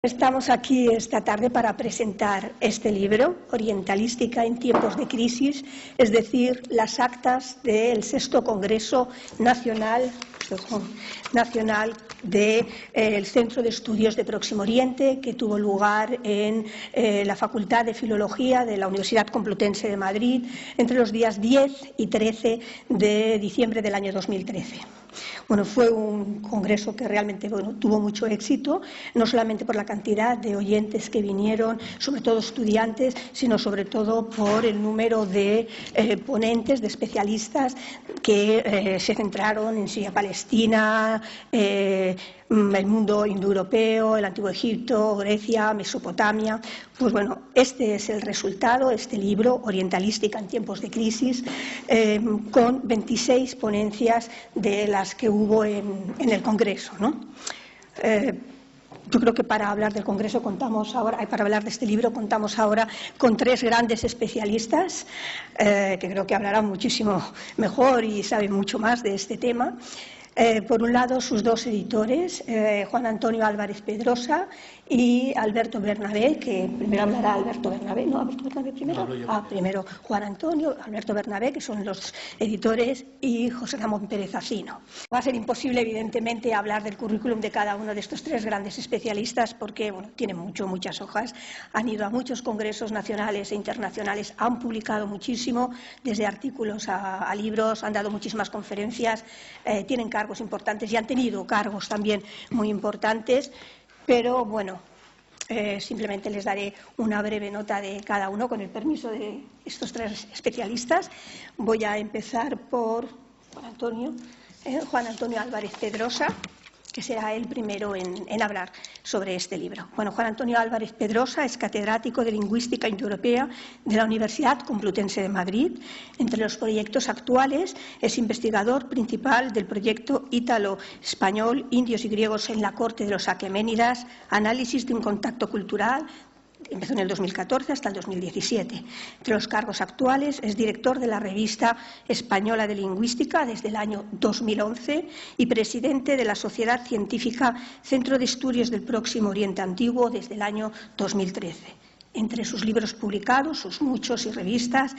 Estamos aquí esta tarde para presentar este libro, Orientalística en tiempos de crisis, es decir, las actas del sexto Congreso Nacional del Centro de Estudios de Próximo Oriente, que tuvo lugar en la Facultad de Filología de la Universidad Complutense de Madrid entre los días 10 y 13 de diciembre del año 2013. Bueno, fue un congreso que realmente tuvo mucho éxito, no solamente por la cantidad de oyentes que vinieron, sobre todo estudiantes, sino sobre todo por el número de ponentes, de especialistas que se centraron en Siria-Palestina, el mundo indoeuropeo, el Antiguo Egipto, Grecia, Mesopotamia. Pues bueno, este es el resultado, este libro, Orientalística en tiempos de crisis, con 26 ponencias de las que hubo en el Congreso, ¿no? Yo creo que para hablar del Congreso para hablar de este libro contamos ahora con tres grandes especialistas que creo que hablarán muchísimo mejor y saben mucho más de este tema. Por un lado, sus dos editores, Juan Antonio Álvarez Pedrosa y Alberto Bernabé, que primero hablará Alberto Bernabé, ¿no? ¿Alberto Bernabé primero? Primero Juan Antonio, Alberto Bernabé, que son los editores, y José Ramón Pérez Acino. Va a ser imposible, evidentemente, hablar del currículum de cada uno de estos tres grandes especialistas porque, bueno, tienen muchas hojas, han ido a muchos congresos nacionales e internacionales, han publicado muchísimo, desde artículos a libros, han dado muchísimas conferencias, tienen cargos importantes y han tenido cargos también muy importantes, pero bueno, simplemente les daré una breve nota de cada uno con el permiso de estos tres especialistas. Voy a empezar por Juan Antonio Álvarez Pedrosa, que será el primero en hablar sobre este libro. Bueno, Juan Antonio Álvarez Pedrosa es catedrático de Lingüística Indoeuropea de la Universidad Complutense de Madrid. Entre los proyectos actuales es investigador principal del proyecto ítalo-español Indios y griegos en la corte de los aqueménidas, análisis de un contacto cultural. Empezó en el 2014 hasta el 2017. Entre los cargos actuales es director de la Revista Española de Lingüística desde el año 2011 y presidente de la Sociedad Científica Centro de Estudios del Próximo Oriente Antiguo desde el año 2013. Entre sus libros publicados, sus muchos y revistas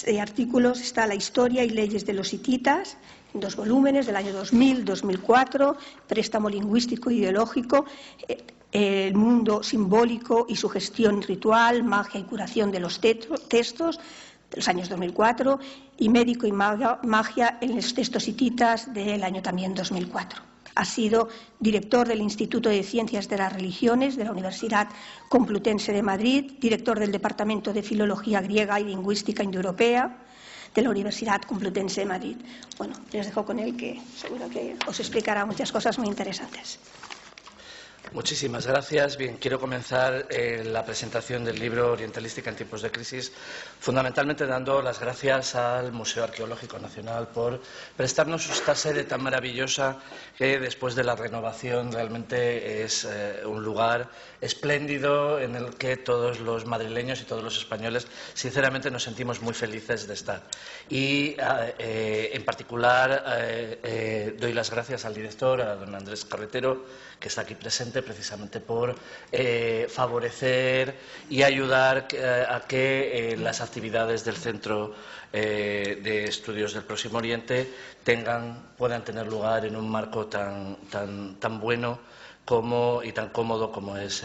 y artículos, está La historia y leyes de los hititas, en 2 volúmenes del año 2000-2004, Préstamo lingüístico e ideológico, El mundo simbólico y su gestión ritual, magia y curación de los textos, de los años 2004, y Médico y magia en los textos hititas del año también 2004. Ha sido director del Instituto de Ciencias de las Religiones de la Universidad Complutense de Madrid, director del Departamento de Filología Griega y Lingüística Indoeuropea de la Universidad Complutense de Madrid. Bueno, les dejo con él, que seguro que os explicará muchas cosas muy interesantes. Muchísimas gracias. Bien, quiero comenzar la presentación del libro Orientalística en tiempos de crisis, fundamentalmente dando las gracias al Museo Arqueológico Nacional por prestarnos esta sede tan maravillosa que después de la renovación realmente es un lugar espléndido en el que todos los madrileños y todos los españoles sinceramente nos sentimos muy felices de estar. Y en particular doy las gracias al director, a don Andrés Carretero, que está aquí presente precisamente por favorecer y ayudar a que las actividades del Centro de Estudios del Próximo Oriente puedan tener lugar en un marco tan bueno y tan cómodo como es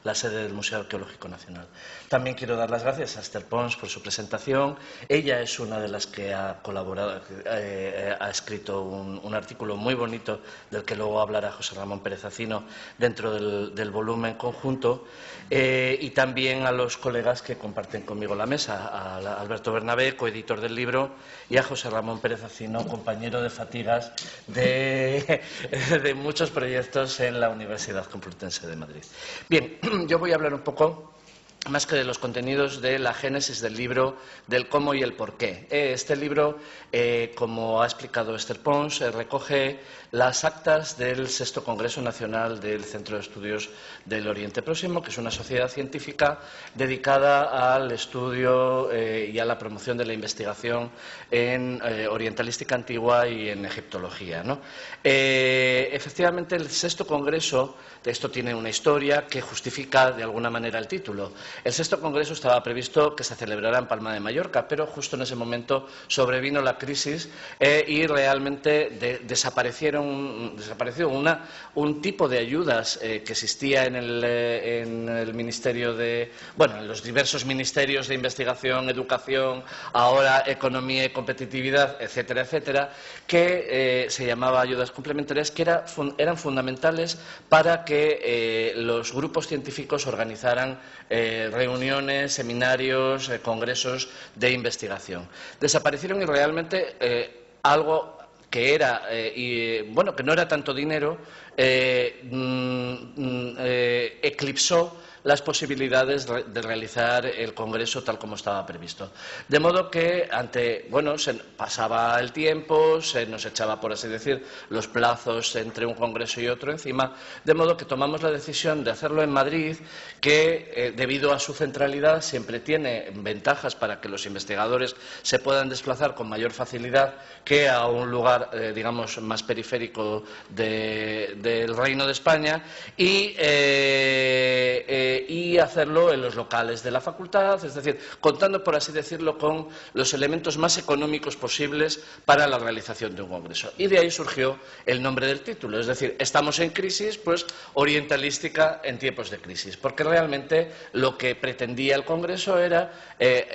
la sede del Museo Arqueológico Nacional. También quiero dar las gracias a Esther Pons por su presentación. Ella es una de las que ha colaborado, ha escrito un artículo muy bonito del que luego hablará José Ramón Pérez Acino dentro del volumen conjunto, y también a los colegas que comparten conmigo la mesa, a Alberto Bernabé, coeditor del libro, y a José Ramón Pérez Acino, compañero de fatigas de muchos proyectos en la Universidad Complutense de Madrid. Bien, yo voy a hablar un poco más que de los contenidos de la génesis del libro, del cómo y el por qué. Este libro, como ha explicado Esther Pons, recoge las actas del VI Congreso Nacional del Centro de Estudios del Oriente Próximo, que es una sociedad científica dedicada al estudio y a la promoción de la investigación en orientalística antigua y en egiptología, ¿no? Efectivamente, el VI Congreso, esto tiene una historia que justifica de alguna manera el título. El VI Congreso estaba previsto que se celebrara en Palma de Mallorca, pero justo en ese momento sobrevino la crisis y realmente desapareció un tipo de ayudas que existía en el Ministerio en los diversos ministerios de investigación, educación, ahora economía y competitividad, etcétera, etcétera, que se llamaba ayudas complementarias, que eran fundamentales para que los grupos científicos organizaran reuniones, seminarios, congresos de investigación. Desaparecieron y realmente algo que era, que no era tanto dinero, eclipsó las posibilidades de realizar el Congreso tal como estaba previsto. De modo que, se pasaba el tiempo, se nos echaba, por así decir, los plazos entre un Congreso y otro encima, de modo que tomamos la decisión de hacerlo en Madrid, que, debido a su centralidad, siempre tiene ventajas para que los investigadores se puedan desplazar con mayor facilidad que a un lugar, digamos, más periférico del Reino de España y hacerlo en los locales de la facultad, es decir, contando, por así decirlo, con los elementos más económicos posibles para la realización de un congreso. Y de ahí surgió el nombre del título, es decir, estamos en crisis, pues orientalística en tiempos de crisis, porque realmente lo que pretendía el congreso era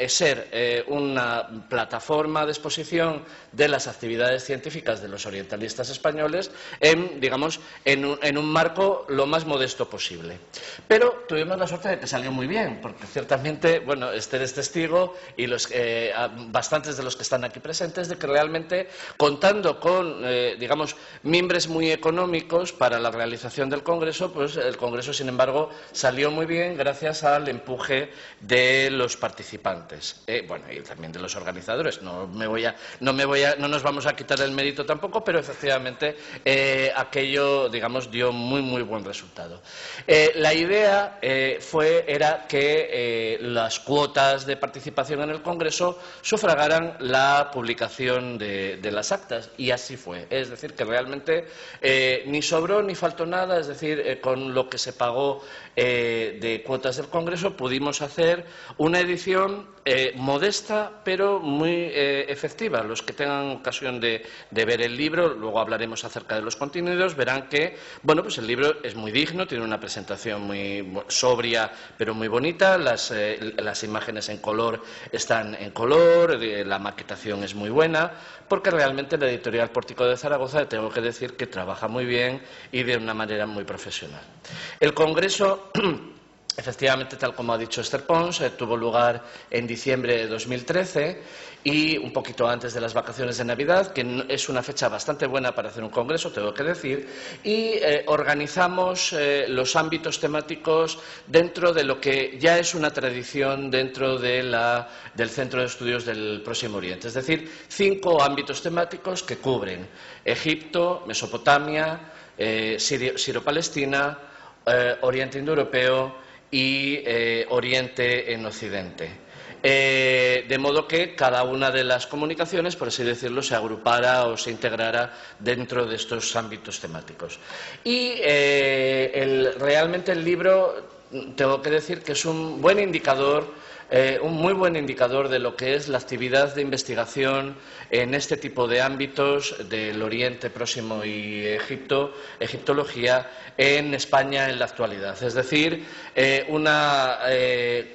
ser una plataforma de exposición de las actividades científicas de los orientalistas españoles en un marco lo más modesto posible. Pero tuvimos la suerte de que salió muy bien, porque ciertamente, Esther es testigo y bastantes de los que están aquí presentes de que realmente, contando con, mimbres muy económicos para la realización del Congreso, pues el Congreso, sin embargo, salió muy bien gracias al empuje de los participantes, y también de los organizadores. No nos vamos a quitar el mérito tampoco, pero efectivamente aquello, dio muy buen resultado. La idea era que las cuotas de participación en el Congreso sufragaran la publicación de las actas, y así fue. Es decir, que realmente ni sobró ni faltó nada, es decir, con lo que se pagó de cuotas del Congreso pudimos hacer una edición modesta pero muy efectiva. Los que tengan ocasión de ver el libro, luego hablaremos acerca de los contenidos, verán que el libro es muy digno, tiene una presentación muy sobria pero muy bonita, las imágenes en color están en color, la maquetación es muy buena, porque realmente la editorial Pórtico de Zaragoza, tengo que decir que trabaja muy bien y de una manera muy profesional. El Congreso, efectivamente, tal como ha dicho Esther Pons, tuvo lugar en diciembre de 2013 y un poquito antes de las vacaciones de Navidad, que es una fecha bastante buena para hacer un congreso, tengo que decir, y organizamos los ámbitos temáticos dentro de lo que ya es una tradición dentro del Centro de Estudios del Próximo Oriente, es decir, 5 ámbitos temáticos que cubren Egipto, Mesopotamia, Sirio-Palestina, Oriente Indoeuropeo y Oriente en Occidente. De modo que cada una de las comunicaciones, por así decirlo, se agrupara o se integrara dentro de estos ámbitos temáticos. Y realmente el libro, tengo que decir que es un buen indicador, un muy buen indicador de lo que es la actividad de investigación en este tipo de ámbitos del Oriente Próximo y egiptología en España en la actualidad. Es decir, una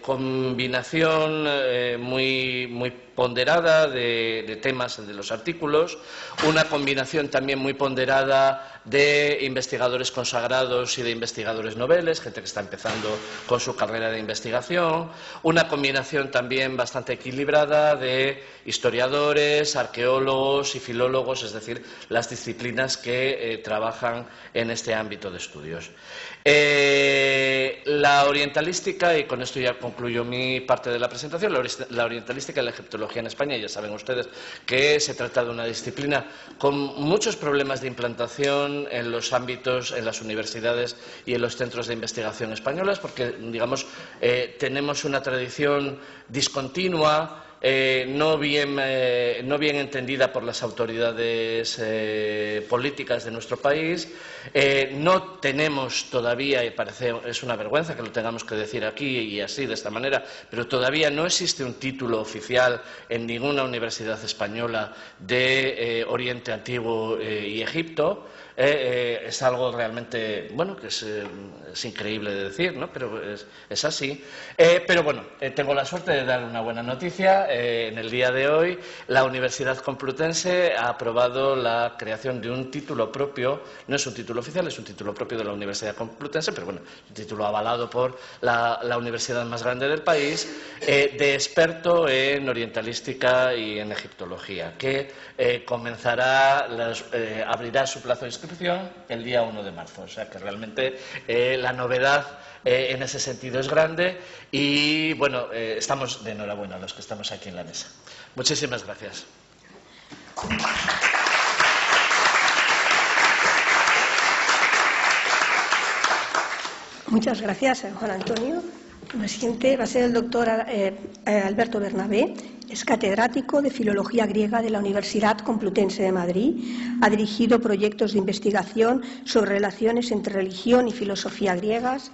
combinación muy ponderada de temas de los artículos, una combinación también muy ponderada de investigadores consagrados y de investigadores noveles, gente que está empezando con su carrera de investigación, una combinación también bastante equilibrada de historiadores, arqueólogos y filólogos, es decir, las disciplinas que trabajan en este ámbito de estudios. La orientalística, y con esto ya concluyo mi parte de la presentación, la orientalística y la egiptología en España, ya saben ustedes que se trata de una disciplina con muchos problemas de implantación en los ámbitos, en las universidades y en los centros de investigación españolas, porque, digamos, tenemos una tradición discontinua, no bien entendida por las autoridades políticas de nuestro país. No tenemos todavía, y es una vergüenza que lo tengamos que decir aquí y así, de esta manera, pero todavía no existe un título oficial en ninguna universidad española de Oriente Antiguo y Egipto. Es algo realmente, bueno, que es increíble de decir, ¿no? Pero es así. Pero bueno, tengo la suerte de dar una buena noticia. En el día de hoy, la Universidad Complutense ha aprobado la creación de un título propio. No es un título oficial, es un título propio de la Universidad Complutense, pero bueno, un título avalado por la universidad más grande del país, de experto en orientalística y en egiptología, que abrirá su plazo de inscripción el día 1 de marzo. O sea que realmente la novedad en ese sentido es grande y, bueno, estamos de enhorabuena los que estamos aquí en la mesa. Muchísimas gracias. Muchas gracias, Juan Antonio. El siguiente va a ser el doctor Alberto Bernabé. Es catedrático de Filología Griega de la Universidad Complutense de Madrid. Ha dirigido proyectos de investigación sobre relaciones entre religión y filosofía griegas.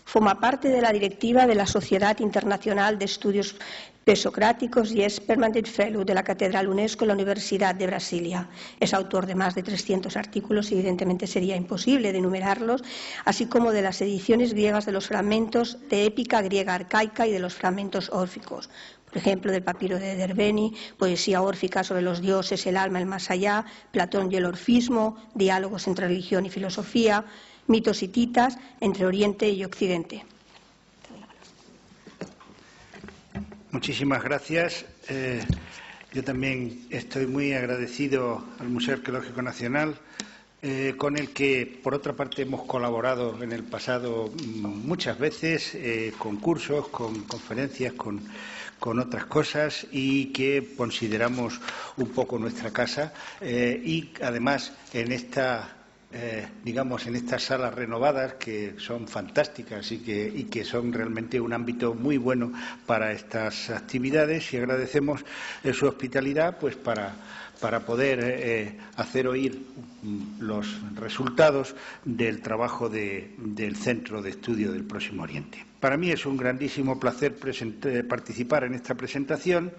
Forma parte de la directiva de la Sociedad Internacional de Estudios Presocráticos y es Permanent Fellow de la Catedral UNESCO en la Universidad de Brasilia. Es autor de más de 300 artículos y evidentemente sería imposible de enumerarlos, así como de las ediciones griegas de los fragmentos de épica griega arcaica y de los fragmentos órficos. Por ejemplo, del papiro de Derbeni, poesía órfica sobre los dioses, el alma, el más allá, Platón y el orfismo, diálogos entre religión y filosofía, mitos y titas entre Oriente y Occidente. Muchísimas gracias. Yo también estoy muy agradecido al Museo Arqueológico Nacional, con el que, por otra parte, hemos colaborado en el pasado muchas veces, con cursos, con conferencias, con otras cosas y que consideramos un poco nuestra casa y, además, en esta en estas salas renovadas que son fantásticas y que son realmente un ámbito muy bueno para estas actividades, y agradecemos su hospitalidad pues para poder hacer oír los resultados del trabajo del Centro de Estudio del Próximo Oriente. Para mí es un grandísimo placer participar en esta presentación,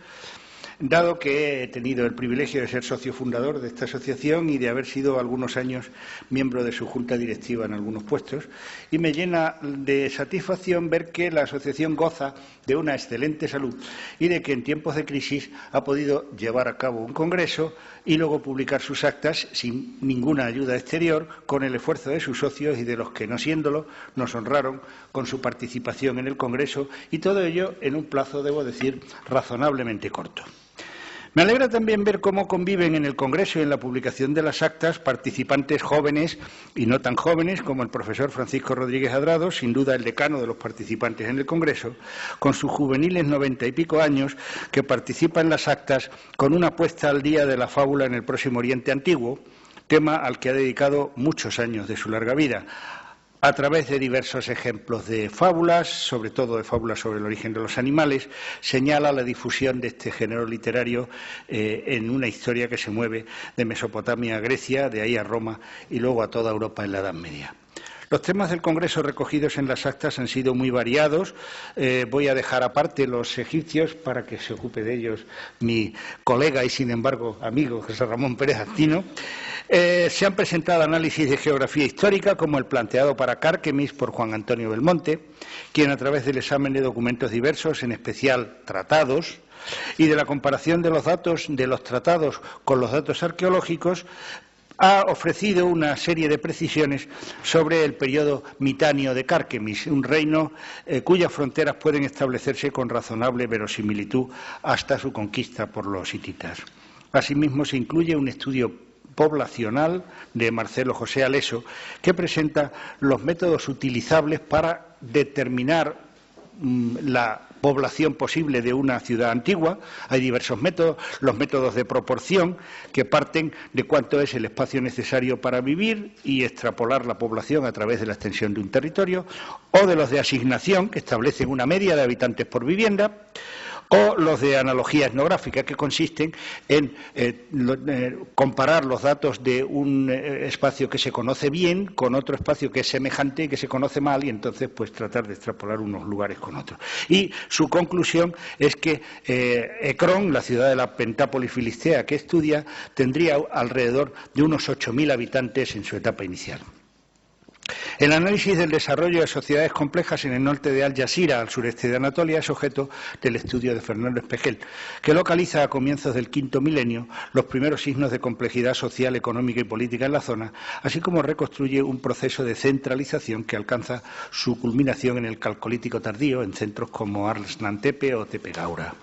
dado que he tenido el privilegio de ser socio fundador de esta asociación y de haber sido algunos años miembro de su junta directiva en algunos puestos, y me llena de satisfacción ver que la asociación goza de una excelente salud y de que en tiempos de crisis ha podido llevar a cabo un congreso y luego publicar sus actas sin ninguna ayuda exterior, con el esfuerzo de sus socios y de los que, no siéndolo, nos honraron con su participación en el congreso, y todo ello en un plazo, debo decir, razonablemente corto. Me alegra también ver cómo conviven en el Congreso y en la publicación de las actas participantes jóvenes y no tan jóvenes, como el profesor Francisco Rodríguez Adrado, sin duda el decano de los participantes en el Congreso, con sus juveniles 90 y pico años, que participa en las actas con una puesta al día de la fábula en el Próximo Oriente Antiguo, tema al que ha dedicado muchos años de su larga vida, a través de diversos ejemplos de fábulas, sobre todo de fábulas sobre el origen de los animales. Señala la difusión de este género literario en una historia que se mueve de Mesopotamia a Grecia, de ahí a Roma y luego a toda Europa en la Edad Media. Los temas del Congreso recogidos en las actas han sido muy variados. Voy a dejar aparte los egipcios para que se ocupe de ellos mi colega y, sin embargo, amigo José Ramón Pérez Astino. Se han presentado análisis de geografía histórica, como el planteado para Cárquemis por Juan Antonio Belmonte, quien, a través del examen de documentos diversos, en especial tratados, y de la comparación de los datos de los tratados con los datos arqueológicos, ha ofrecido una serie de precisiones sobre el periodo mitáneo de Cárquemis, un reino cuyas fronteras pueden establecerse con razonable verosimilitud hasta su conquista por los hititas. Asimismo, se incluye un estudio poblacional de Marcelo José Aleso, que presenta los métodos utilizables para determinar la población posible de una ciudad antigua. Hay diversos métodos, los métodos de proporción, que parten de cuánto es el espacio necesario para vivir y extrapolar la población a través de la extensión de un territorio, o de los de asignación, que establecen una media de habitantes por vivienda, o los de analogía etnográfica, que consisten en comparar los datos de un espacio que se conoce bien con otro espacio que es semejante y que se conoce mal, y entonces pues tratar de extrapolar unos lugares con otros. Y su conclusión es que Ecrón, la ciudad de la pentápolis filistea que estudia, tendría alrededor de unos 8.000 habitantes en su etapa inicial. El análisis del desarrollo de sociedades complejas en el norte de Al Jazeera, al sureste de Anatolia, es objeto del estudio de Fernando Espejel, que localiza a comienzos del quinto milenio los primeros signos de complejidad social, económica y política en la zona, así como reconstruye un proceso de centralización que alcanza su culminación en el Calcolítico tardío, en centros como Arslan-Tepe o Tepe Gaura.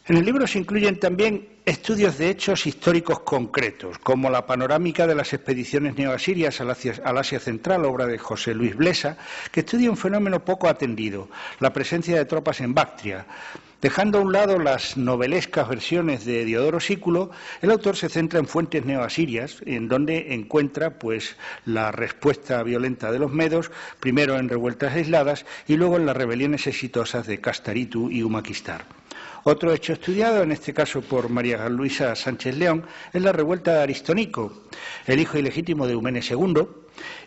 En el libro se incluyen también estudios de hechos históricos concretos, como la panorámica de las expediciones neoasirias al Asia Central, obra de José Luis Blesa, que estudia un fenómeno poco atendido, la presencia de tropas en Bactria. Dejando a un lado las novelescas versiones de Diodoro Sículo, el autor se centra en fuentes neoasirias, en donde encuentra pues la respuesta violenta de los medos, primero en revueltas aisladas y luego en las rebeliones exitosas de Castaritu y Humaquistar. Otro hecho estudiado, en este caso por María Luisa Sánchez León, es la revuelta de Aristonico, el hijo ilegítimo de Eumenes II,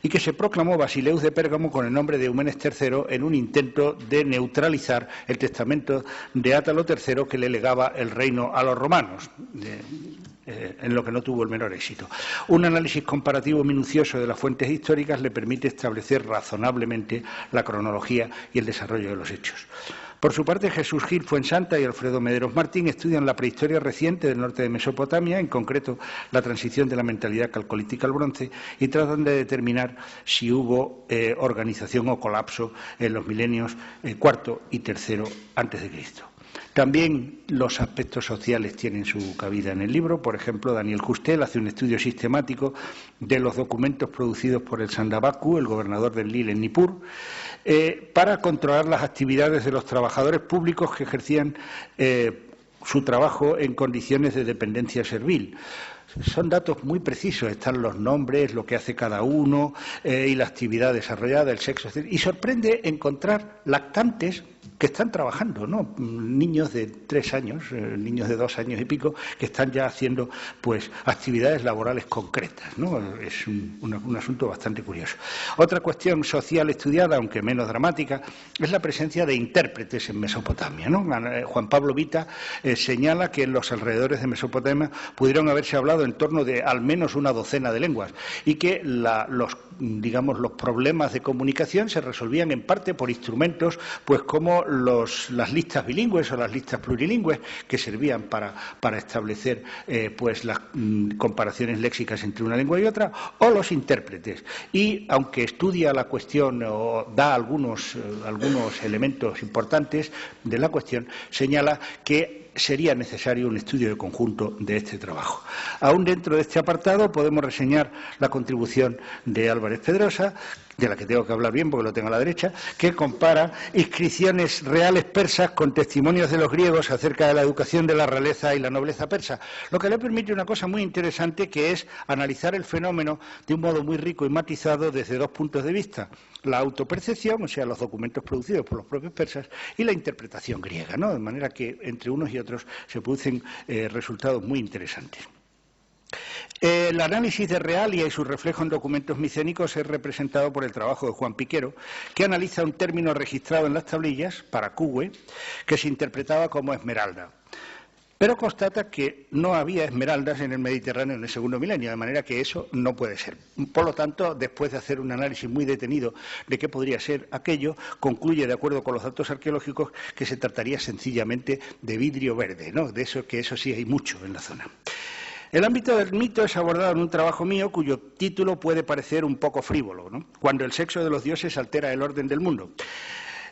y que se proclamó Basileus de Pérgamo con el nombre de Eumenes III en un intento de neutralizar el testamento de Átalo III que le legaba el reino a los romanos, en lo que no tuvo el menor éxito. Un análisis comparativo minucioso de las fuentes históricas le permite establecer razonablemente la cronología y el desarrollo de los hechos. Por su parte, Jesús Gil Fuensanta y Alfredo Mederos Martín estudian la prehistoria reciente del norte de Mesopotamia, en concreto la transición de la mentalidad calcolítica al bronce, y tratan de determinar si hubo organización o colapso en los milenios IV y III a.C. También los aspectos sociales tienen su cabida en el libro. Por ejemplo, Daniel Custel hace un estudio sistemático de los documentos producidos por el Sandabaku, el gobernador del Nil en Nippur, para controlar las actividades de los trabajadores públicos que ejercían su trabajo en condiciones de dependencia servil. Son datos muy precisos, están los nombres, lo que hace cada uno y la actividad desarrollada, el sexo, etc. Y sorprende encontrar lactantes que están trabajando, ¿no? Niños de 3 años, niños de 2 años y pico, que están ya haciendo pues actividades laborales concretas, ¿no? Es un asunto bastante curioso. Otra cuestión social estudiada, aunque menos dramática, es la presencia de intérpretes en Mesopotamia, ¿no? Juan Pablo Vita señala que en los alrededores de Mesopotamia pudieron haberse hablado en torno de al menos una docena de lenguas y que los problemas de comunicación se resolvían en parte por instrumentos pues como las listas bilingües o las listas plurilingües que servían para establecer pues las comparaciones léxicas entre una lengua y otra, o los intérpretes. Y aunque estudia la cuestión o da algunos elementos importantes de la cuestión, señala que sería necesario un estudio de conjunto de este trabajo. Aún dentro de este apartado podemos reseñar la contribución de Álvarez Pedrosa, de la que tengo que hablar bien porque lo tengo a la derecha, que compara inscripciones reales persas con testimonios de los griegos acerca de la educación de la realeza y la nobleza persa, lo que le permite una cosa muy interesante, que es analizar el fenómeno de un modo muy rico y matizado desde 2 puntos de vista: la autopercepción, o sea, los documentos producidos por los propios persas, y la interpretación griega, ¿no? De manera que entre unos y otros se producen resultados muy interesantes. El análisis de realia y su reflejo en documentos micénicos es representado por el trabajo de Juan Piquero, que analiza un término registrado en las tablillas, paracúe, que se interpretaba como esmeralda, pero constata que no había esmeraldas en el Mediterráneo en el segundo milenio, de manera que eso no puede ser. Por lo tanto, después de hacer un análisis muy detenido de qué podría ser aquello, concluye, de acuerdo con los datos arqueológicos, que se trataría sencillamente de vidrio verde, ¿no? De eso, que eso sí hay mucho en la zona. El ámbito del mito es abordado en un trabajo mío cuyo título puede parecer un poco frívolo, ¿no? Cuando el sexo de los dioses altera el orden del mundo.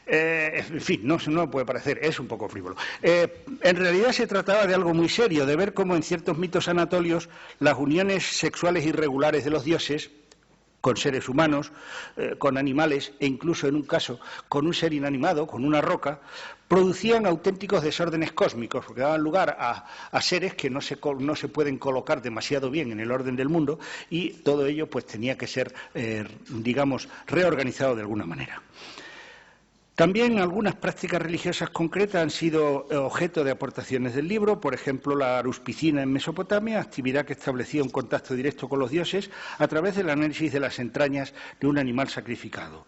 En fin, no puede parecer, es un poco frívolo. En realidad se trataba de algo muy serio, de ver cómo en ciertos mitos anatolios las uniones sexuales irregulares de los dioses con seres humanos, con animales e incluso en un caso con un ser inanimado, con una roca, producían auténticos desórdenes cósmicos, porque daban lugar a seres que no se pueden colocar demasiado bien en el orden del mundo, y todo ello pues tenía que ser, digamos, reorganizado de alguna manera. También algunas prácticas religiosas concretas han sido objeto de aportaciones del libro, por ejemplo, la aruspicina en Mesopotamia, actividad que establecía un contacto directo con los dioses a través del análisis de las entrañas de un animal sacrificado.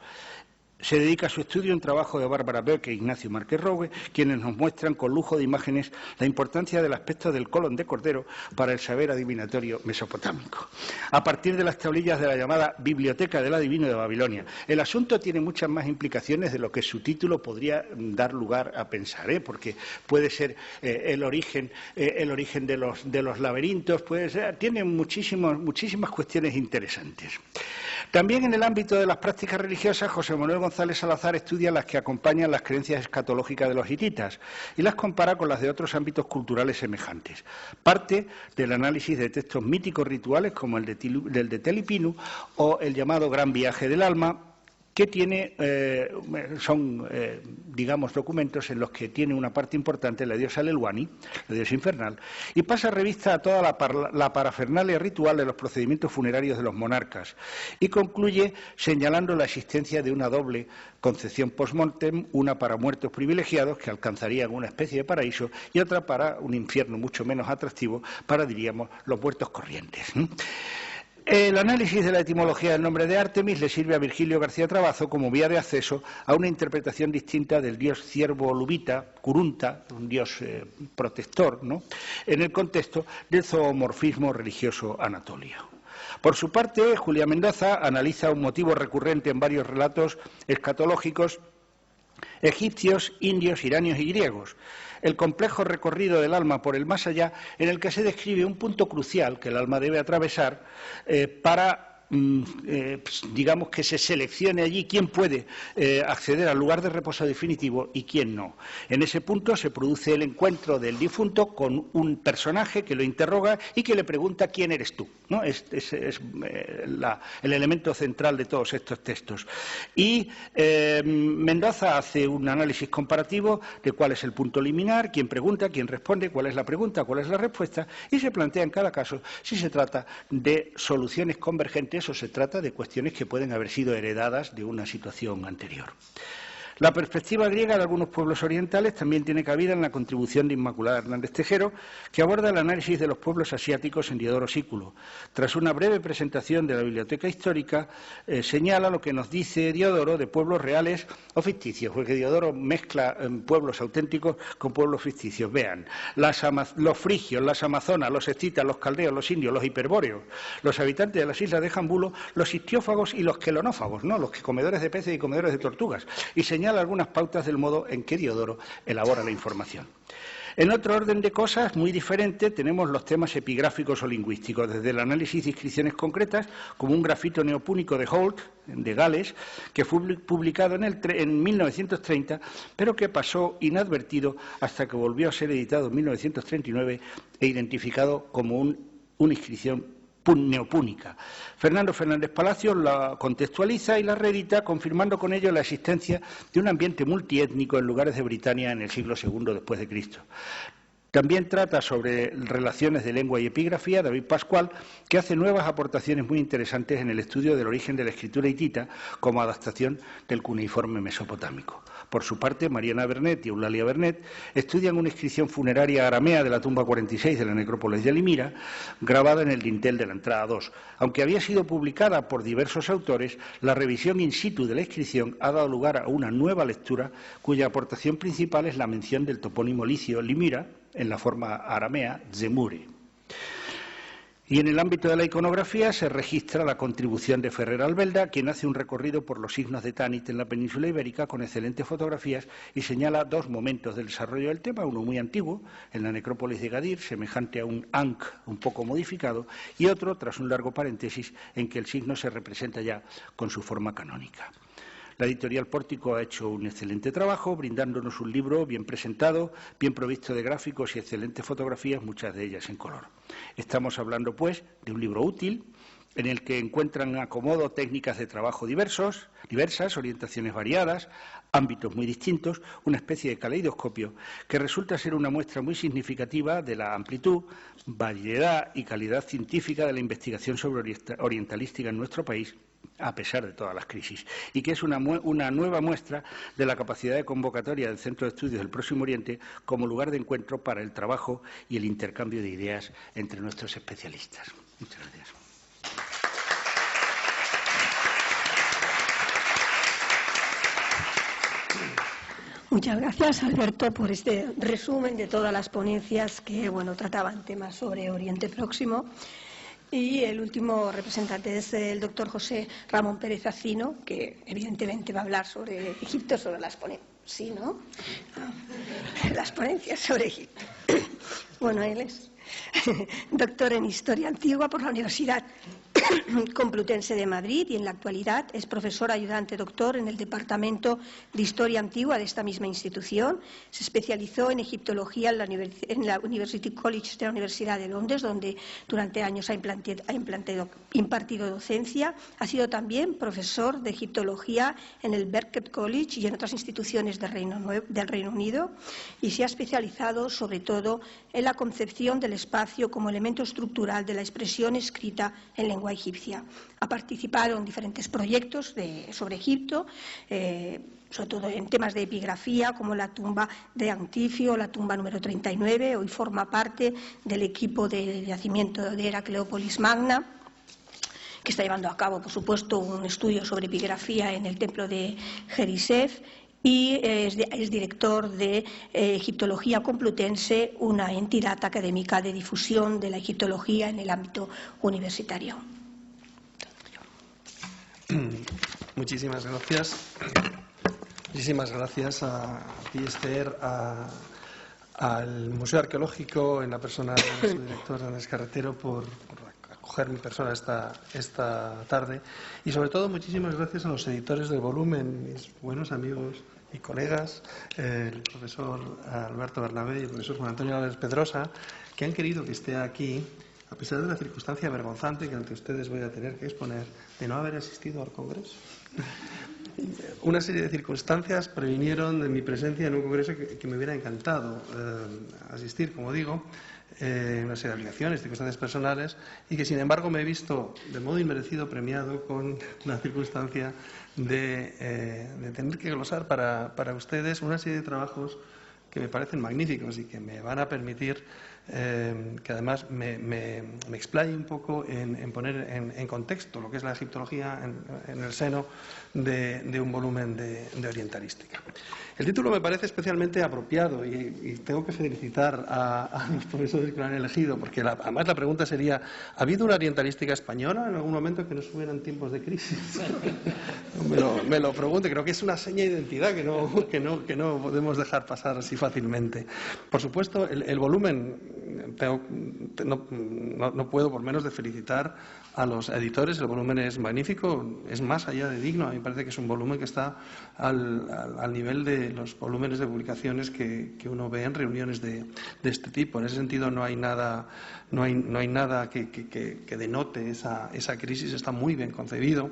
Se dedica a su estudio un trabajo de Bárbara Böck e Ignacio Márquez Rowe, quienes nos muestran con lujo de imágenes la importancia del aspecto del colon de cordero para el saber adivinatorio mesopotámico. A partir de las tablillas de la llamada Biblioteca del Adivino de Babilonia. El asunto tiene muchas más implicaciones de lo que su título podría dar lugar a pensar, porque puede ser el origen de los laberintos, tiene muchísimas cuestiones interesantes. También en el ámbito de las prácticas religiosas, José Manuel González Salazar estudia las que acompañan las creencias escatológicas de los hititas y las compara con las de otros ámbitos culturales semejantes. Parte del análisis de textos míticos rituales como el de Telipinu o el llamado Gran Viaje del Alma, que son documentos en los que tiene una parte importante la diosa Lelwani, la diosa infernal, y pasa revista a toda la parafernalia ritual de los procedimientos funerarios de los monarcas, y concluye señalando la existencia de una doble concepción post-mortem, una para muertos privilegiados que alcanzarían una especie de paraíso y otra para un infierno mucho menos atractivo para, diríamos, los muertos corrientes. El análisis de la etimología del nombre de Ártemis le sirve a Virgilio García Trabazo como vía de acceso a una interpretación distinta del dios ciervo lubita, Curunta, un dios protector, en el contexto del zoomorfismo religioso anatolio. Por su parte, Julia Mendoza analiza un motivo recurrente en varios relatos escatológicos egipcios, indios, iranios y griegos. El complejo recorrido del alma por el más allá, en el que se describe un punto crucial que el alma debe atravesar para digamos que se seleccione allí quién puede acceder al lugar de reposo definitivo y quién no. En ese punto se produce el encuentro del difunto con un personaje que lo interroga y que le pregunta quién eres tú, ¿no? Es el elemento central de todos estos textos. Y Mendoza hace un análisis comparativo de cuál es el punto liminar, quién pregunta, quién responde, cuál es la pregunta, cuál es la respuesta, y se plantea en cada caso si se trata de soluciones convergentes o se trata de cuestiones que pueden haber sido heredadas de una situación anterior. La perspectiva griega de algunos pueblos orientales también tiene cabida en la contribución de Inmaculada Hernández Tejero, que aborda el análisis de los pueblos asiáticos en Diodoro Sículo. Tras una breve presentación de la biblioteca histórica, señala lo que nos dice Diodoro de pueblos reales o ficticios, porque Diodoro mezcla pueblos auténticos con pueblos ficticios. Vean, los frigios, las amazonas, los escitas, los caldeos, los indios, los hiperbóreos, los habitantes de las islas de Jambulo, los histiófagos y los quelonófagos, ¿no? Los comedores de peces y comedores de tortugas. Y señala algunas pautas del modo en que Diodoro elabora la información. En otro orden de cosas, muy diferente, tenemos los temas epigráficos o lingüísticos, desde el análisis de inscripciones concretas, como un grafito neopúnico de Holt, de Gales, que fue publicado en 1930, pero que pasó inadvertido hasta que volvió a ser editado en 1939 e identificado como una inscripción neopúnica. Fernando Fernández Palacios la contextualiza y la reedita, confirmando con ello la existencia de un ambiente multiétnico en lugares de Britania en el siglo II después de Cristo. También trata sobre relaciones de lengua y epigrafía David Pascual, que hace nuevas aportaciones muy interesantes en el estudio del origen de la escritura hitita como adaptación del cuneiforme mesopotámico. Por su parte, Mariana Bernet y Eulalia Bernet estudian una inscripción funeraria aramea de la tumba 46 de la necrópolis de Limira, grabada en el dintel de la entrada 2. Aunque había sido publicada por diversos autores, la revisión in situ de la inscripción ha dado lugar a una nueva lectura, cuya aportación principal es la mención del topónimo licio Limira, en la forma aramea Zemure. Y en el ámbito de la iconografía se registra la contribución de Ferrer Albelda, quien hace un recorrido por los signos de Tanit en la península ibérica con excelentes fotografías y señala dos momentos del desarrollo del tema, uno muy antiguo, en la necrópolis de Gadir, semejante a un Ankh un poco modificado, y otro, tras un largo paréntesis, en que el signo se representa ya con su forma canónica. La editorial Pórtico ha hecho un excelente trabajo, brindándonos un libro bien presentado, bien provisto de gráficos y excelentes fotografías, muchas de ellas en color. Estamos hablando, pues, de un libro útil, en el que encuentran acomodo técnicas de trabajo diversas, orientaciones variadas, ámbitos muy distintos, una especie de caleidoscopio que resulta ser una muestra muy significativa de la amplitud, variedad y calidad científica de la investigación sobre orientalística en nuestro país, a pesar de todas las crisis, y que es una nueva muestra de la capacidad de convocatoria del Centro de Estudios del Próximo Oriente como lugar de encuentro para el trabajo y el intercambio de ideas entre nuestros especialistas. Muchas gracias. Muchas gracias, Alberto, por este resumen de todas las ponencias que trataban temas sobre Oriente Próximo. Y el último representante es el doctor José Ramón Pérez Acino, que evidentemente va a hablar sobre Egipto, sobre las ponencias. ¿Sí, no? Las ponencias sobre Egipto. Bueno, él es doctor en Historia Antigua por la Universidad Complutense de Madrid y en la actualidad es profesor ayudante doctor en el Departamento de Historia Antigua de esta misma institución. Se especializó en egiptología en la University College de la Universidad de Londres, donde durante años ha impartido docencia. Ha sido también profesor de egiptología en el Berkeley College y en otras instituciones del Reino Unido, y se ha especializado sobre todo en la concepción del espacio como elemento estructural de la expresión escrita en lengua egipcia. Ha participado en diferentes proyectos sobre Egipto, sobre todo en temas de epigrafía, como la tumba de Antifio, la tumba número 39. Hoy forma parte del equipo de yacimiento de Heracleópolis Magna, que está llevando a cabo, por supuesto, un estudio sobre epigrafía en el templo de Jerisef, y es director de Egiptología Complutense, una entidad académica de difusión de la egiptología en el ámbito universitario. Muchísimas gracias. Muchísimas gracias a ti, Esther, al Museo Arqueológico, en la persona de su director, Andrés Carretero, por acoger mi persona esta tarde. Y sobre todo, muchísimas gracias a los editores del volumen, mis buenos amigos y colegas, el profesor Alberto Bernabé y el profesor Juan Antonio Álvarez Pedrosa, que han querido que esté aquí, a pesar de la circunstancia vergonzante que ante ustedes voy a tener que exponer de no haber asistido al Congreso. Una serie de circunstancias previnieron de mi presencia en un congreso que me hubiera encantado asistir, como digo, una serie de obligaciones, circunstancias personales, y que sin embargo me he visto de modo inmerecido premiado con la circunstancia de tener que glosar para ustedes una serie de trabajos que me parecen magníficos y que me van a permitir que además me explaye un poco en poner en contexto lo que es la egiptología en el seno de un volumen de orientalística. El título me parece especialmente apropiado y tengo que felicitar a los profesores que lo han elegido, porque además la pregunta sería: ¿ha habido una orientalística española en algún momento que no estuviera en tiempos de crisis? me lo pregunto. Creo que es una seña de identidad que no podemos dejar pasar así fácilmente. Por supuesto, el volumen, no puedo por menos de felicitar a los editores. El volumen es magnífico, es más allá de digno. A mí me parece que es un volumen que está al nivel de los volúmenes de publicaciones que uno ve en reuniones de este tipo. En ese sentido no hay nada que denote esa crisis. Está muy bien concebido.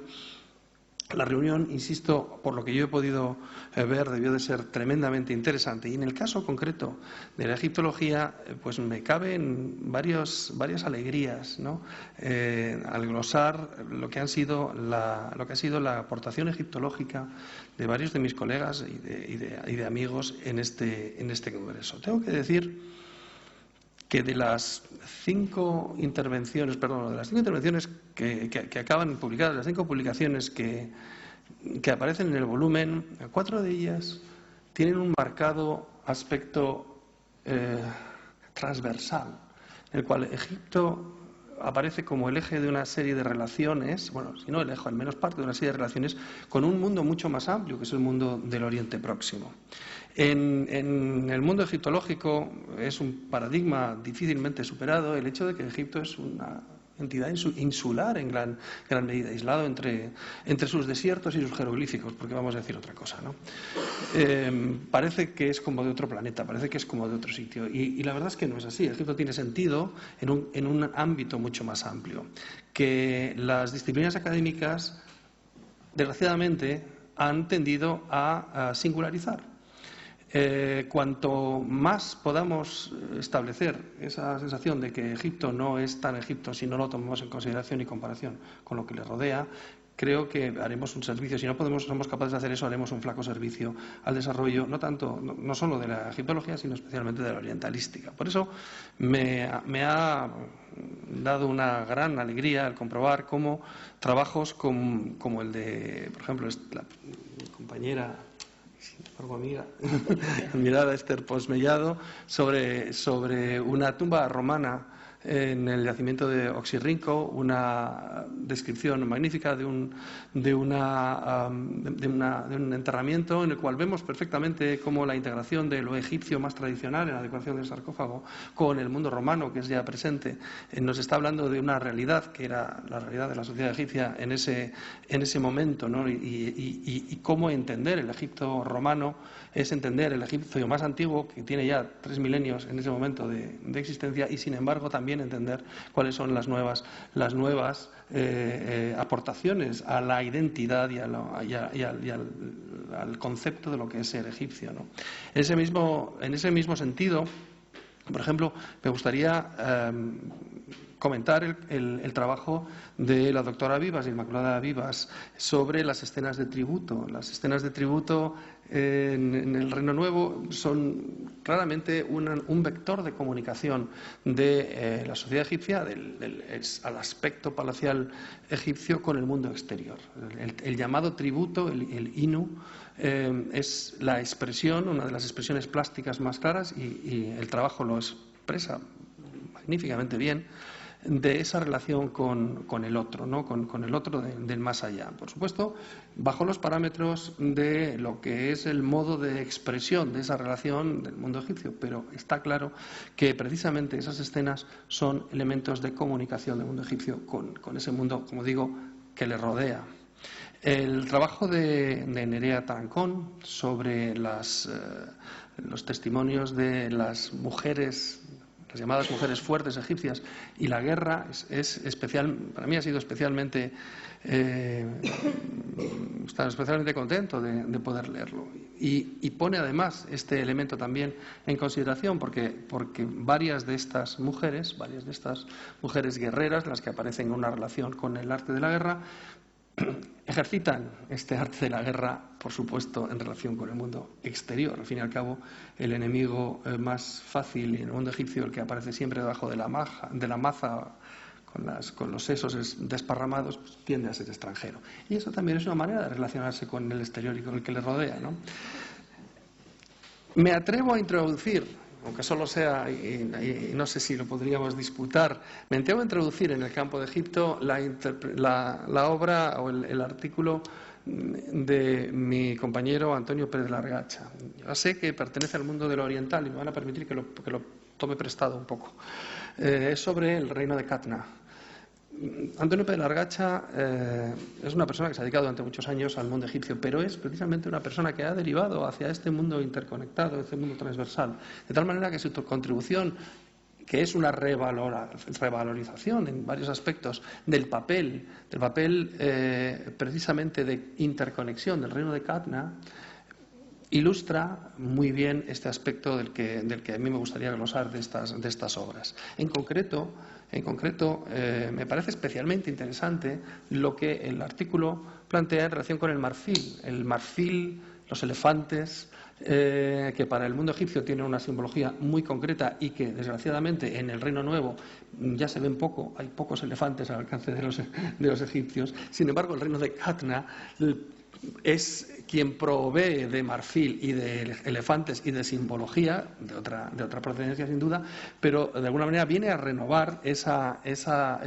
La reunión, insisto, por lo que yo he podido ver, debió de ser tremendamente interesante. Y en el caso concreto de la egiptología, pues me caben varias alegrías, ¿no? Al glosar lo que ha sido la aportación egiptológica de varios de mis colegas y de amigos en este congreso. Tengo que decir que de las 5 intervenciones que acaban publicadas, las 5 publicaciones que aparecen en el volumen, 4 de ellas tienen un marcado aspecto transversal, en el cual Egipto aparece como el eje de una serie de relaciones, bueno, si no el eje, al menos parte de una serie de relaciones con un mundo mucho más amplio, que es el mundo del Oriente Próximo. En el mundo egiptológico es un paradigma difícilmente superado el hecho de que Egipto es una entidad insular en gran medida, aislado entre sus desiertos y sus jeroglíficos, porque vamos a decir otra cosa, ¿no? Parece que es como de otro planeta, parece que es como de otro sitio, y la verdad es que no es así. Egipto tiene sentido en un ámbito mucho más amplio, que las disciplinas académicas, desgraciadamente, han tendido a singularizar. Cuanto más podamos establecer esa sensación de que Egipto no es tan Egipto si no lo tomamos en consideración y comparación con lo que le rodea, creo que haremos un servicio. Si no somos capaces de hacer eso, haremos un flaco servicio al desarrollo, no solo de la egiptología, sino especialmente de la orientalística. Por eso me ha dado una gran alegría el comprobar cómo trabajos como el de, por ejemplo, mi compañera, algo amiga, admirada Esther Pons Mellado, sobre una tumba romana en el yacimiento de Oxirrinco, una descripción magnífica de un enterramiento en el cual vemos perfectamente cómo la integración de lo egipcio más tradicional en la decoración del sarcófago con el mundo romano, que es ya presente, nos está hablando de una realidad que era la realidad de la sociedad egipcia en ese momento, ¿no? Y cómo entender el Egipto romano es entender el egipcio más antiguo, que tiene ya 3 milenios en ese momento de existencia, y sin embargo también entender cuáles son las nuevas aportaciones a la identidad y al concepto de lo que es ser egipcio, ¿no? En ese mismo sentido, por ejemplo, me gustaría comentar el trabajo de la doctora Vivas, Inmaculada Vivas, sobre las escenas de tributo. Las escenas de tributo en el Reino Nuevo son claramente un vector de comunicación de la sociedad egipcia, al aspecto palacial egipcio con el mundo exterior. El llamado tributo, el inu, es la expresión, una de las expresiones plásticas más claras, y el trabajo lo expresa magníficamente bien, de esa relación con el otro, ¿no? Con el otro del más allá. Por supuesto, bajo los parámetros de lo que es el modo de expresión de esa relación del mundo egipcio, pero está claro que precisamente esas escenas son elementos de comunicación del mundo egipcio con ese mundo, como digo, que le rodea. El trabajo de Nerea Tarancón sobre los testimonios de las mujeres, las llamadas mujeres fuertes egipcias, y la guerra es especial. Para mí ha sido especialmente contento de poder leerlo, y pone además este elemento también en consideración porque varias de estas mujeres guerreras, las que aparecen en una relación con el arte de la guerra, ejercitan este arte de la guerra, por supuesto, en relación con el mundo exterior. Al fin y al cabo, el enemigo más fácil en el mundo egipcio, el que aparece siempre debajo de la maza, con los sesos desparramados, pues, tiende a ser extranjero. Y eso también es una manera de relacionarse con el exterior y con el que le rodea, ¿no? Me atrevo a introducir, aunque solo sea, y no sé si lo podríamos disputar, me atrevo a introducir en el campo de Egipto la obra o el artículo de mi compañero Antonio Pérez de la Argacha. Yo sé que pertenece al mundo de lo oriental y me van a permitir que lo tome prestado un poco. Es sobre el reino de Catna. Antonio Pérez de la Argacha es una persona que se ha dedicado durante muchos años al mundo egipcio, pero es precisamente una persona que ha derivado hacia este mundo interconectado, este mundo transversal, de tal manera que su contribución, que es una revalorización en varios aspectos del papel precisamente de interconexión del reino de Catna, ilustra muy bien este aspecto del que a mí me gustaría glosar de estas obras. En concreto, me parece especialmente interesante lo que el artículo plantea en relación con el marfil, los elefantes, que para el mundo egipcio tienen una simbología muy concreta y que desgraciadamente en el Reino Nuevo ya se ven hay pocos elefantes al alcance de los egipcios. Sin embargo, el reino de Catna es quien provee de marfil y de elefantes y de simbología de otra procedencia sin duda, pero de alguna manera viene a renovar esa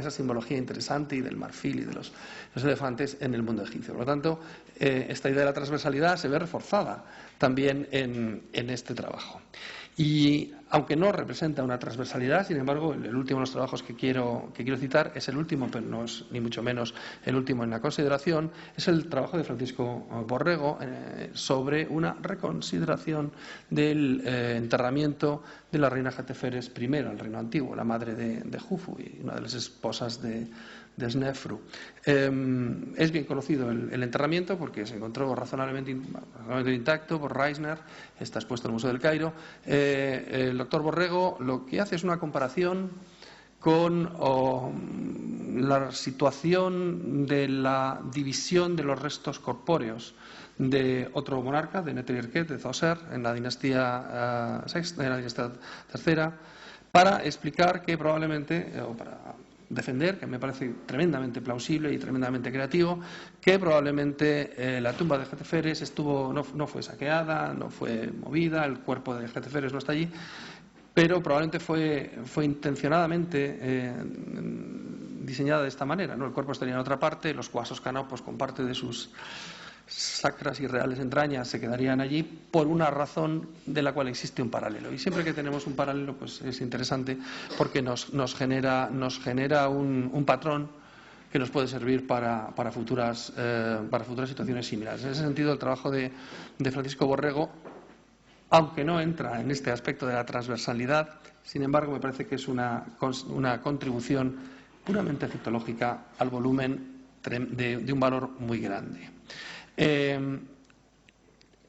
simbología interesante y del marfil y de los elefantes en el mundo egipcio. Por lo tanto, esta idea de la transversalidad se ve reforzada también en este trabajo. Y aunque no representa una transversalidad, sin embargo, el último de los trabajos que quiero citar es el último, pero no es ni mucho menos el último en la consideración, es el trabajo de Francisco Borrego sobre una reconsideración del enterramiento de la reina Jeteferes I, el reino antiguo, la madre de Jufu y una de las esposas de Snefru. Es bien conocido el enterramiento porque se encontró razonablemente intacto por Reisner, está expuesto en el Museo del Cairo. El doctor Borrego lo que hace es una comparación con la situación de la división de los restos corpóreos de otro monarca, de Neterierket, de Zoser, en la dinastía tercera, para explicar que probablemente, o para defender, que me parece tremendamente plausible y tremendamente creativo, que probablemente la tumba de Jeteferes no fue saqueada, no fue movida, el cuerpo de Jeteferes no está allí, pero probablemente fue intencionadamente diseñada de esta manera, ¿no? El cuerpo estaría en otra parte, los cuasos canopos con parte de sus sacras y reales entrañas se quedarían allí por una razón de la cual existe un paralelo. Y siempre que tenemos un paralelo, pues es interesante porque nos genera un patrón que nos puede servir para futuras situaciones similares. En ese sentido, el trabajo de Francisco Borrego, aunque no entra en este aspecto de la transversalidad, sin embargo, me parece que es una contribución puramente egiptológica al volumen de un valor muy grande. He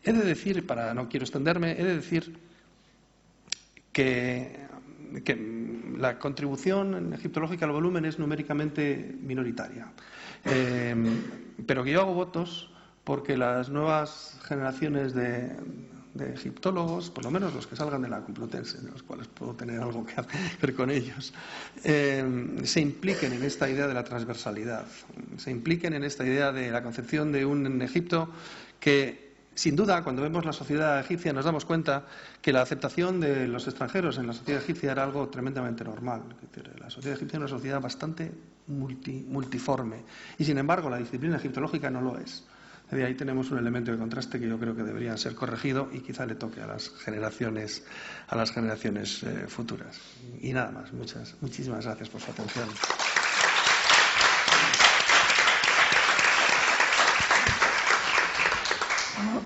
de decir, no quiero extenderme, he de decir que la contribución egiptológica al volumen es numéricamente minoritaria, pero que yo hago votos porque las nuevas generaciones de egiptólogos, por lo menos los que salgan de la Complutense, de los cuales puedo tener algo que ver con ellos, se impliquen en esta idea de la transversalidad, se impliquen en esta idea de la concepción de un Egipto que, sin duda, cuando vemos la sociedad egipcia nos damos cuenta que la aceptación de los extranjeros en la sociedad egipcia era algo tremendamente normal. La sociedad egipcia es una sociedad bastante multiforme y, sin embargo, la disciplina egiptológica no lo es. De ahí tenemos un elemento de contraste que yo creo que debería ser corregido y quizá le toque a las generaciones futuras. Y nada más. Muchísimas gracias por su atención.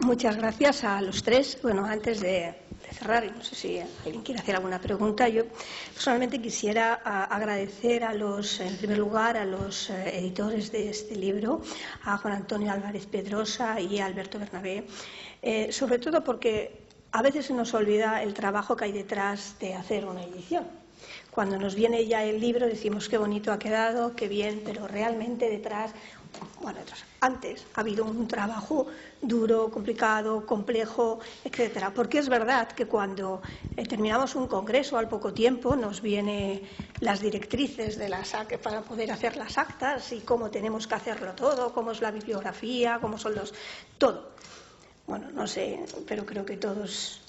Muchas gracias a los tres. Bueno, antes de cerrar, y no sé si alguien quiere hacer alguna pregunta, yo personalmente quisiera agradecer en primer lugar a los editores de este libro, a Juan Antonio Álvarez Pedrosa y a Alberto Bernabé, sobre todo porque a veces se nos olvida el trabajo que hay detrás de hacer una edición. Cuando nos viene ya el libro decimos qué bonito ha quedado, qué bien, pero realmente antes ha habido un trabajo duro, complicado, complejo, etcétera. Porque es verdad que cuando terminamos un congreso al poco tiempo nos vienen las directrices de para poder hacer las actas y cómo tenemos que hacerlo todo, cómo es la bibliografía, cómo son todo. Bueno, no sé, pero creo que todos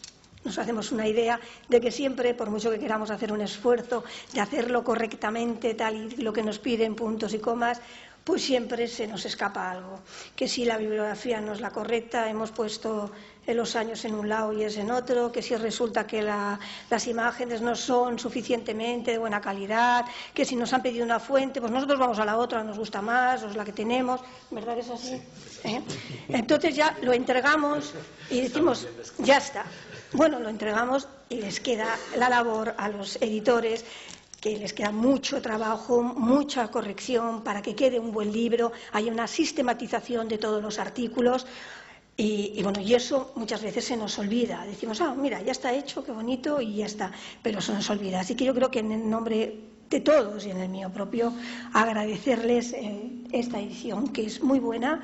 nos hacemos una idea de que siempre, por mucho que queramos hacer un esfuerzo de hacerlo correctamente, tal y lo que nos piden, puntos y comas, pues siempre se nos escapa algo. Que si la bibliografía no es la correcta, hemos puesto los años en un lado y es en otro, que si resulta que las imágenes no son suficientemente de buena calidad, que si nos han pedido una fuente, pues nosotros vamos a la otra, nos gusta más, o es la que tenemos, ¿verdad que es así? Entonces ya lo entregamos y decimos, ya está. Bueno, lo entregamos y les queda la labor a los editores, que les queda mucho trabajo, mucha corrección para que quede un buen libro, haya una sistematización de todos los artículos y eso muchas veces se nos olvida. Decimos, mira, ya está hecho, qué bonito y ya está, pero se nos olvida. Así que yo creo que en el nombre de todos y en el mío propio agradecerles esta edición, que es muy buena.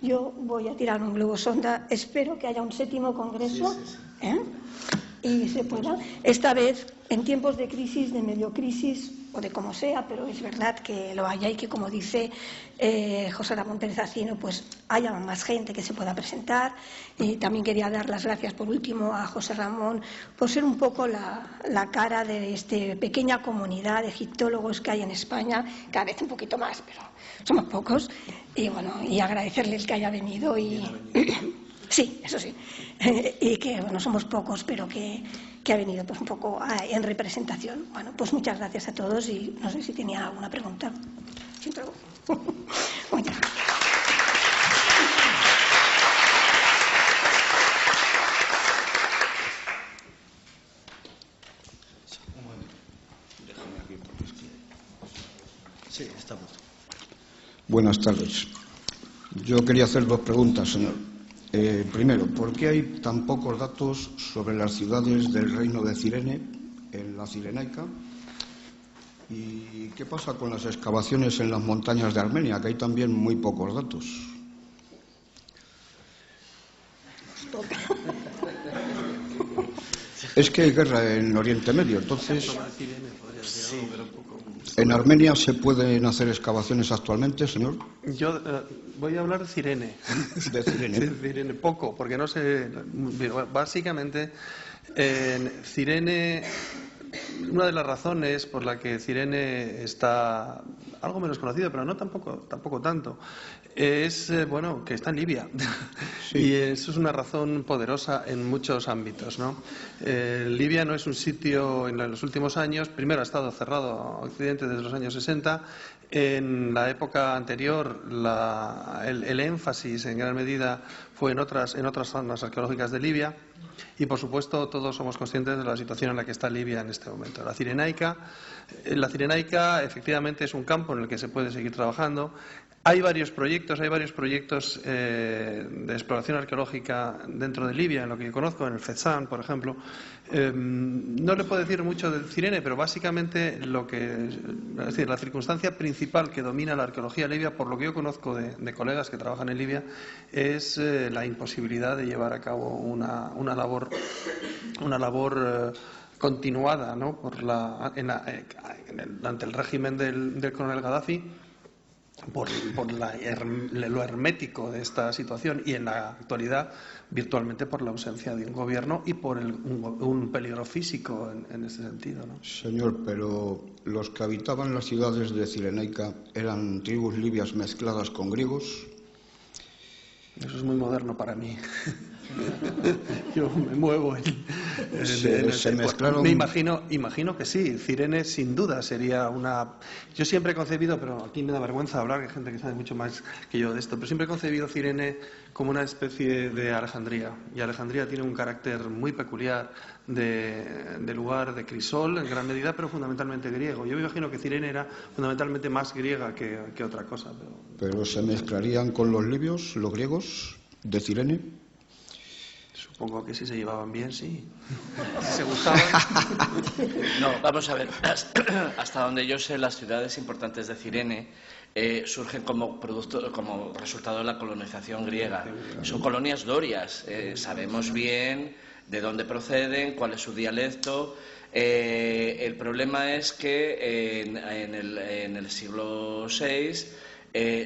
Yo voy a tirar un globo sonda, espero que haya un 7º congreso. Y se pueda, esta vez en tiempos de crisis, de medio crisis o de como sea, pero es verdad que lo haya y que, como dice José Ramón Pérez Acino, pues haya más gente que se pueda presentar. Y también quería dar las gracias por último a José Ramón por ser un poco la cara de esta pequeña comunidad de egiptólogos que hay en España, cada vez un poquito más, pero somos pocos. Y bueno, y agradecerle el que haya venido y Sí, eso sí. Y que, bueno, somos pocos, pero que ha venido pues un poco en representación. Bueno, pues muchas gracias a todos y no sé si tenía alguna pregunta. Siempre. Muchas gracias. Sí, estamos. Buenas tardes. Yo quería hacer dos preguntas, señor. Primero, ¿por qué hay tan pocos datos sobre las ciudades del reino de Cirene en la Cirenaica? ¿Y qué pasa con las excavaciones en las montañas de Armenia, que hay también muy pocos datos? Es que hay guerra en Oriente Medio, entonces... ¿En Armenia se pueden hacer excavaciones actualmente, señor? Yo voy a hablar de Cirene. De Cirene. De Cirene, poco, porque no sé... Básicamente, en Cirene... Una de las razones por la que Cirene está algo menos conocido, pero no tampoco tanto, es bueno, que está en Libia. Sí. Y eso es una razón poderosa en muchos ámbitos, ¿no? Libia no es un sitio, en los últimos años, primero ha estado cerrado a Occidente desde los años 60. En la época anterior el énfasis en gran medida fue en otras zonas arqueológicas de Libia. Y, por supuesto, todos somos conscientes de la situación en la que está Libia en este momento. La Cirenaica, efectivamente, es un campo en el que se puede seguir trabajando. Hay varios proyectos de exploración arqueológica dentro de Libia, en lo que yo conozco, en el Fezzan, por ejemplo. No le puedo decir mucho del Cirene, pero básicamente la circunstancia principal que domina la arqueología libia, por lo que yo conozco de colegas que trabajan en Libia, es la imposibilidad de llevar a cabo una labor continuada, ¿no? Ante el régimen del coronel Gaddafi, por lo hermético de esta situación, y en la actualidad virtualmente por la ausencia de un gobierno y por un peligro físico en ese sentido, ¿no? Señor, pero los que habitaban las ciudades de Cirenaica eran tribus libias mezcladas con griegos. Eso es muy moderno para mí. Yo me muevo se mezclaron... Me imagino que sí. Cirene sin duda sería una... Yo siempre he concebido, pero aquí me da vergüenza hablar, que hay gente que sabe mucho más que yo de esto, pero siempre he concebido Cirene como una especie de Alejandría. Y Alejandría tiene un carácter muy peculiar de lugar de crisol, en gran medida, pero fundamentalmente griego. Yo me imagino que Cirene era fundamentalmente más griega que otra cosa. ¿Pero se mezclarían con los libios, los griegos de Cirene? Supongo que si se llevaban bien, sí. Si se gustaban. No, vamos a ver. Hasta donde yo sé, las ciudades importantes de Cirene surgen como resultado de la colonización griega. Son colonias dorias. Sabemos bien de dónde proceden, cuál es su dialecto. El problema es que en el siglo VI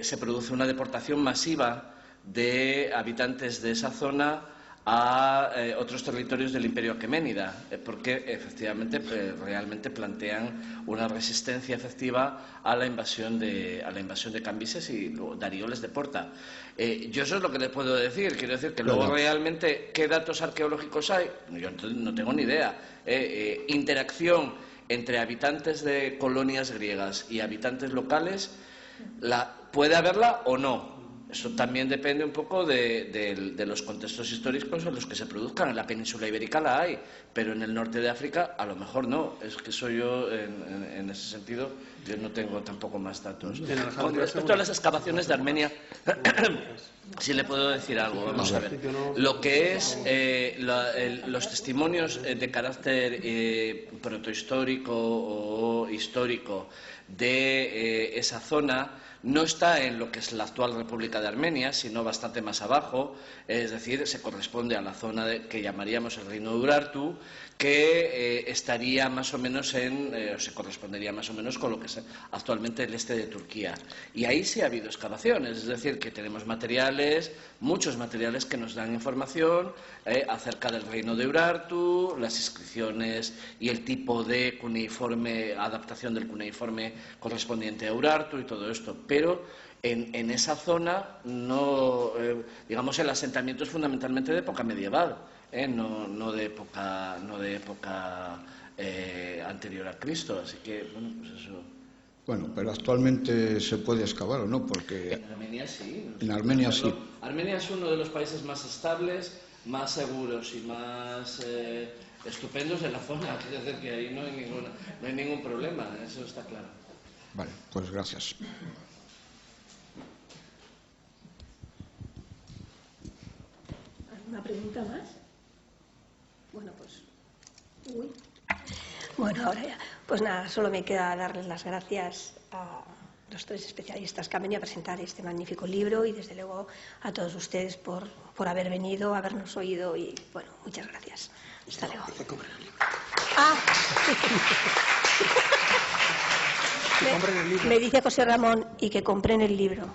se produce una deportación masiva de habitantes de esa zona a otros territorios del Imperio Aqueménida, porque efectivamente realmente plantean una resistencia efectiva a la invasión de Cambises, y luego Darío les deporta. Yo eso es lo que les puedo decir. Quiero decir que luego realmente qué datos arqueológicos hay, yo no tengo ni idea. Interacción entre habitantes de colonias griegas y habitantes locales, ¿puede haberla o no? Eso también depende un poco de los contextos históricos en los que se produzcan. En la península ibérica la hay, pero en el norte de África a lo mejor no. Es que soy yo, en ese sentido, yo no tengo tampoco más datos. Con respecto a las excavaciones de Armenia, sí le puedo decir algo. Vamos a ver. Lo que es los testimonios de carácter protohistórico o histórico de esa zona no está en lo que es la actual República de Armenia, sino bastante más abajo, es decir, se corresponde a la zona que llamaríamos el Reino de Urartu, que estaría más o menos se correspondería más o menos con lo que es actualmente el este de Turquía. Y ahí sí ha habido excavaciones, es decir, que tenemos muchos materiales que nos dan información acerca del Reino de Urartu, las inscripciones y el tipo de cuneiforme, adaptación del cuneiforme correspondiente a Urartu. Urartu y todo esto, pero en esa zona no, digamos, el asentamiento es fundamentalmente de época medieval, no de época anterior a Cristo, así que, bueno, pues eso. Bueno, pero actualmente se puede excavar, ¿o no? Porque En Armenia sí. En Armenia sí. Armenia es uno de los países más estables, más seguros y más estupendos de la zona. Es decir, que ahí no hay ningún problema, eso está claro. Vale, pues gracias. ¿Alguna pregunta más? Bueno, pues... Uy. Bueno, ahora ya. Pues nada, solo me queda darles las gracias a los tres especialistas que han venido a presentar este magnífico libro y, desde luego, a todos ustedes por haber venido, habernos oído y, bueno, muchas gracias. Hasta luego. Me dice José Ramón, y que compren el libro.